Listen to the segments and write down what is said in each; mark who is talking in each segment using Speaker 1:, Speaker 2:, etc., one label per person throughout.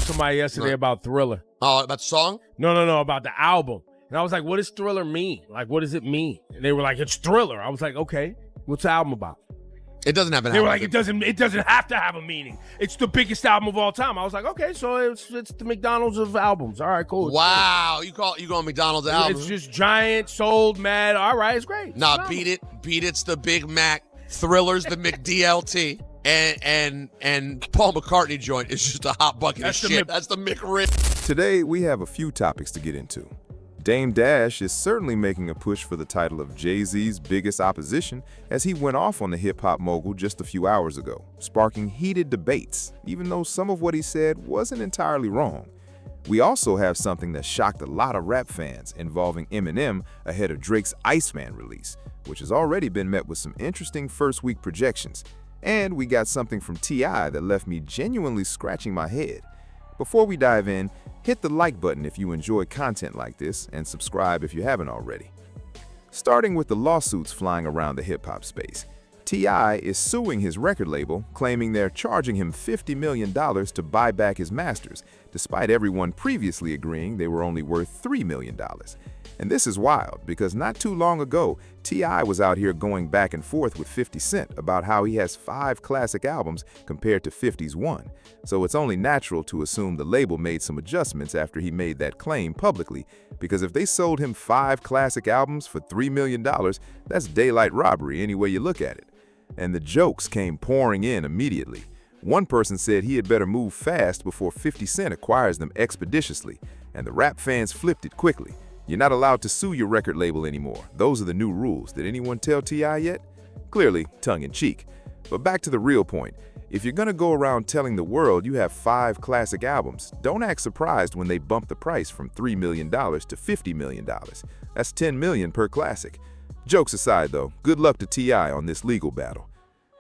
Speaker 1: somebody yesterday about Thriller.
Speaker 2: Oh, about the song?
Speaker 1: No, about the album. And I was like, what does Thriller mean? Like, what does it mean? And they were like, it's Thriller. I was like, okay, what's the album about?
Speaker 2: It doesn't have an
Speaker 1: They
Speaker 2: album.
Speaker 1: were like, it doesn't have to have a meaning. It's the biggest album of all time. I was like, okay, so it's the McDonald's of albums. All right, cool.
Speaker 2: Wow, you call McDonald's album?
Speaker 1: It's just giant, sold, mad. All right, it's great.
Speaker 2: Nah, beat it. Beat it's the Big Mac. Thriller's the McDLT. And Paul McCartney joint is just a hot bucket of shit. That's the McRib.
Speaker 3: Today, we have a few topics to get into. Dame Dash is certainly making a push for the title of Jay-Z's biggest opposition as he went off on the hip-hop mogul just a few hours ago, sparking heated debates, even though some of what he said wasn't entirely wrong. We also have something that shocked a lot of rap fans involving Eminem ahead of Drake's Iceman release, which has already been met with some interesting first-week projections. And we got something from T.I. that left me genuinely scratching my head. Before we dive in, hit the like button if you enjoy content like this and subscribe if you haven't already. Starting with the lawsuits flying around the hip-hop space, T.I. is suing his record label, claiming they're charging him $50 million to buy back his masters, despite everyone previously agreeing they were only worth $3 million. And this is wild because not too long ago, T.I. was out here going back and forth with 50 Cent about how he has 5 classic albums compared to 50's 1. So it's only natural to assume the label made some adjustments after he made that claim publicly, because if they sold him 5 classic albums for $3 million, that's daylight robbery any way you look at it. And the jokes came pouring in immediately. One person said he had better move fast before 50 Cent acquires them expeditiously, and the rap fans flipped it quickly. You're not allowed to sue your record label anymore. Those are the new rules. Did anyone tell T.I. yet? Clearly, tongue-in-cheek. But back to the real point. If you're gonna go around telling the world you have 5 classic albums, don't act surprised when they bump the price from $3 million to $50 million. That's $10 million per classic. Jokes aside though, good luck to T.I. on this legal battle.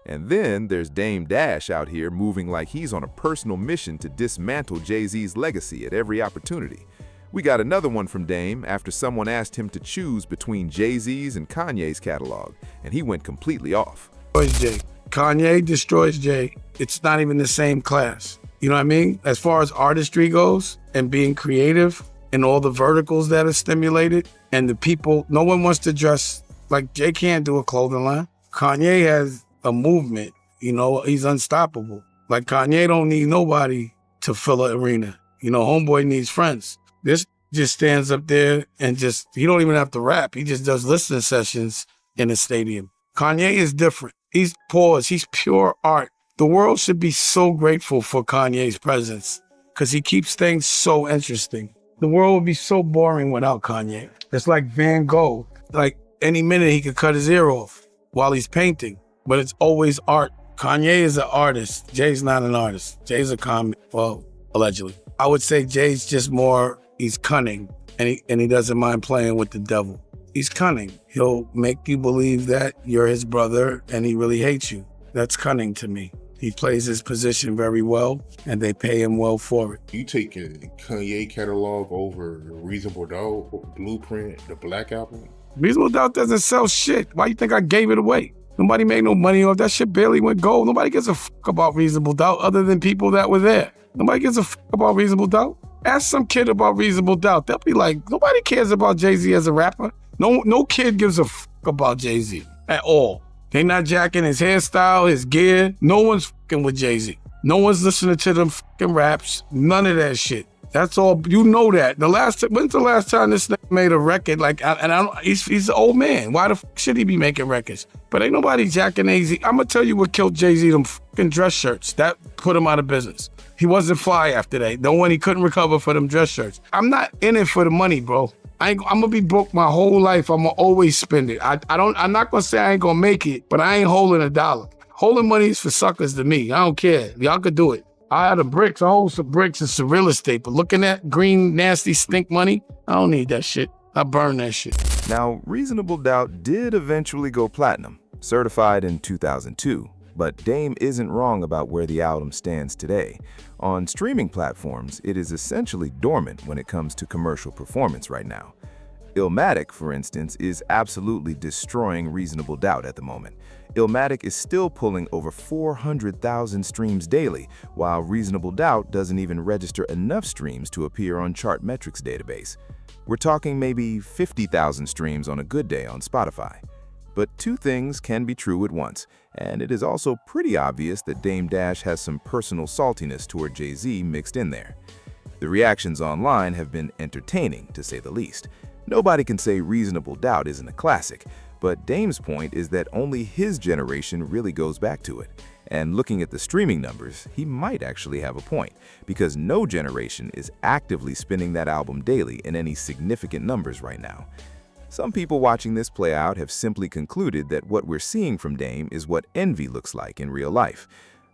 Speaker 3: And then there's Dame Dash out here moving like he's on a personal mission to dismantle Jay-Z's legacy at every opportunity. We got another one from Dame after someone asked him to choose between Jay-Z's and Kanye's catalog, and he went completely off.
Speaker 4: Jay. Kanye destroys Jay. It's not even the same class. You know what I mean? As far as artistry goes and being creative and all the verticals that are stimulated and the people, no one wants to dress like Jay can't do a clothing line. Kanye has a movement, you know, he's unstoppable. Like Kanye don't need nobody to fill an arena. You know, homeboy needs friends. This just stands up there and he don't even have to rap. He just does listening sessions in a stadium. Kanye is different. He's paused. He's pure art. The world should be so grateful for Kanye's presence because he keeps things so interesting. The world would be so boring without Kanye. It's like Van Gogh. Like any minute he could cut his ear off while he's painting, but it's always art. Kanye is an artist. Jay's not an artist. Jay's a comic, well, allegedly. I would say Jay's just more, he's cunning and he doesn't mind playing with the devil. He's cunning. He'll make you believe that you're his brother and he really hates you. That's cunning to me. He plays his position very well and they pay him well for it.
Speaker 5: You taking Kanye catalog over Reasonable Doubt, Blueprint, the Black Album?
Speaker 4: Reasonable Doubt doesn't sell shit. Why you think I gave it away? Nobody made no money off that shit. Barely went gold. Nobody gives a fuck about Reasonable Doubt other than people that were there. Nobody gives a fuck about Reasonable Doubt. Ask some kid about Reasonable Doubt. They'll be like, nobody cares about Jay-Z as a rapper. No kid gives a fuck about Jay-Z at all. They not jacking his hairstyle, his gear. No one's fucking with Jay-Z. No one's listening to them fucking raps. None of that shit. That's all. You know that. When's the last time this nigga made a record? He's an old man. Why the fuck should he be making records? But ain't nobody jacking AZ. I'm gonna tell you what killed Jay-Z, them fucking dress shirts. That put him out of business. He wasn't fly after that. No one, he couldn't recover for them dress shirts. I'm not in it for the money, bro. I'm gonna be broke my whole life. I'm gonna always spend it. I'm not gonna say I ain't gonna make it, but I ain't holding a dollar. Holding money is for suckers to me. I don't care. Y'all could do it. I had the bricks. I hold some bricks and some real estate, but looking at green, nasty, stink money, I don't need that shit. I burn that shit.
Speaker 3: Now, Reasonable Doubt did eventually go platinum, certified in 2002. But Dame isn't wrong about where the album stands today. On streaming platforms, it is essentially dormant when it comes to commercial performance right now. Illmatic, for instance, is absolutely destroying Reasonable Doubt at the moment. Illmatic is still pulling over 400,000 streams daily, while Reasonable Doubt doesn't even register enough streams to appear on Chartmetrics database. We're talking maybe 50,000 streams on a good day on Spotify. But two things can be true at once, and it is also pretty obvious that Dame Dash has some personal saltiness toward Jay-Z mixed in there. The reactions online have been entertaining, to say the least. Nobody can say Reasonable Doubt isn't a classic, but Dame's point is that only his generation really goes back to it. And looking at the streaming numbers, he might actually have a point, because no generation is actively spinning that album daily in any significant numbers right now. Some people watching this play out have simply concluded that what we're seeing from Dame is what envy looks like in real life.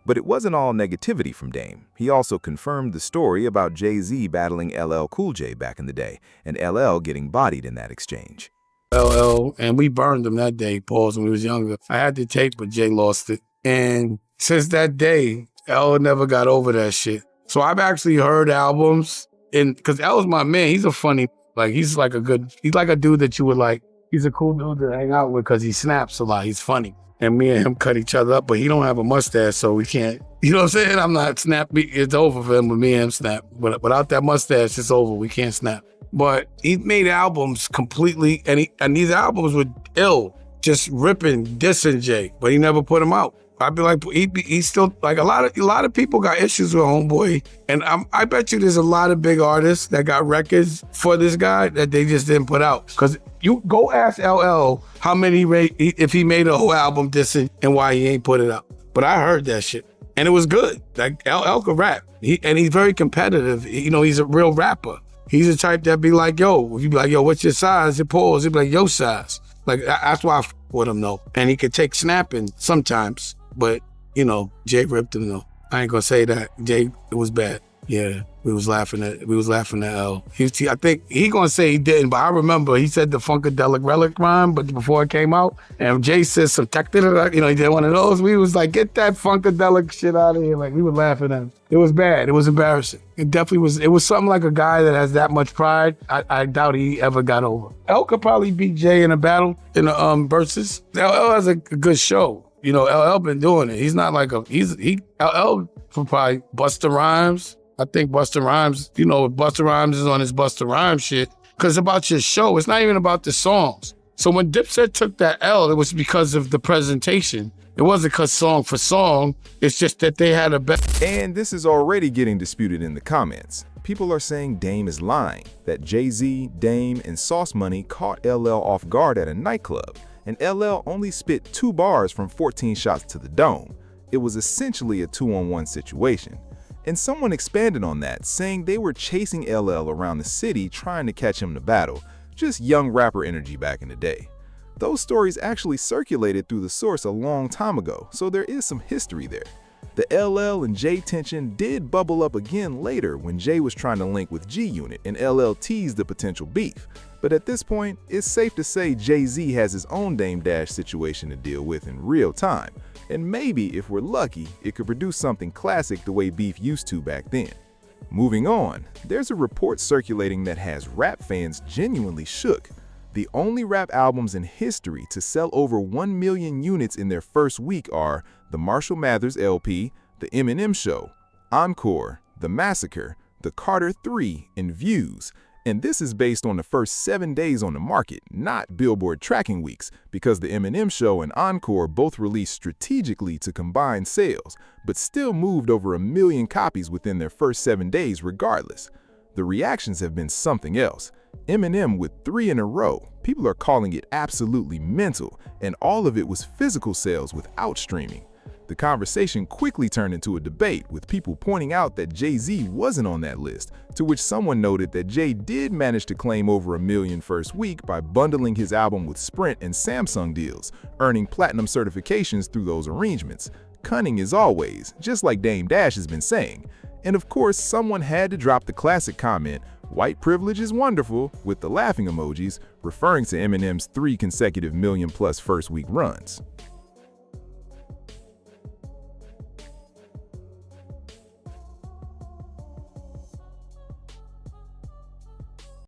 Speaker 3: But it wasn't all negativity from Dame. He also confirmed the story about Jay-Z battling LL Cool J back in the day, and LL getting bodied in that exchange.
Speaker 4: LL, and we burned him that day, pause, when we was younger. I had the tape, but Jay lost it. And since that day, L never got over that shit. So I've actually heard albums, and because L's my man, he's a funny, he's like a dude that you would like. He's a cool dude to hang out with because he snaps a lot. He's funny. And me and him cut each other up, but he don't have a mustache, so we can't, you know what I'm saying? I'm not snappy. It's over for him when me and him snap. But without that mustache, it's over. We can't snap. But he made albums completely, and these albums were ill, just ripping, dissing Jay, but he never put them out. I'd be like, he's still, like, a lot of people got issues with Homeboy, and I bet you there's a lot of big artists that got records for this guy that they just didn't put out. Because you go ask LL how many, if he made a whole album dissing and why he ain't put it out. But I heard that shit, and it was good. Like, LL could rap, and he's very competitive. You know, he's a real rapper. He's the type that be like, yo, if you be like, yo, what's your size? It pause. He'd be like, yo size. Like, that's why I f with him, though. And he could take snapping sometimes. But, you know, Jay ripped him, though. I ain't gonna say that. Jay, it was bad. Yeah, we was laughing at L. I think he gonna say he didn't, but I remember he said the Funkadelic Relic rhyme, but before it came out, and Jay said some you know, he did one of those. We was like, get that Funkadelic shit out of here. Like, we were laughing at him. It was bad. It was embarrassing. It definitely was. It was something like a guy that has that much pride. I doubt he ever got over. L could probably beat Jay in a battle in the verses. LL has a good show. You know, LL been doing it. He's not like LL for probably Busta Rhymes. I think Busta Rhymes, you know, Busta Rhymes is on his Busta Rhymes shit. Because about your show, it's not even about the songs. So when Dipset took that L, it was because of the presentation. It wasn't because song for song. It's just that they had a better.
Speaker 3: And this is already getting disputed in the comments. People are saying Dame is lying, that Jay-Z, Dame, and Sauce Money caught LL off guard at a nightclub, and LL only spit 2 bars from 14 shots to the dome. It was essentially a 2-on-1 situation. And someone expanded on that, saying they were chasing LL around the city trying to catch him to battle, just young rapper energy back in the day. Those stories actually circulated through the source a long time ago, so there is some history there. The LL and Jay tension did bubble up again later when Jay was trying to link with G-Unit and LL teased the potential beef. But at this point, it's safe to say Jay-Z has his own Dame Dash situation to deal with in real time. And maybe, if we're lucky, it could produce something classic the way beef used to back then. Moving on, there's a report circulating that has rap fans genuinely shook. The only rap albums in history to sell over 1 million units in their first week are the Marshall Mathers LP, the Eminem Show, Encore, The Massacre, The Carter 3, and Views. And this is based on the first 7 days on the market, not Billboard tracking weeks, because the Eminem Show and Encore both released strategically to combine sales, but still moved over 1 million copies within their first 7 days regardless. The reactions have been something else. Eminem with 3 in a row, people are calling it absolutely mental, and all of it was physical sales without streaming. The conversation quickly turned into a debate, with people pointing out that Jay-Z wasn't on that list, to which someone noted that Jay did manage to claim over 1 million first week by bundling his album with Sprint and Samsung deals, earning platinum certifications through those arrangements. Cunning as always, just like Dame Dash has been saying. And of course, someone had to drop the classic comment, "White privilege is wonderful," with the laughing emojis, referring to Eminem's 3 consecutive million-plus first-week runs.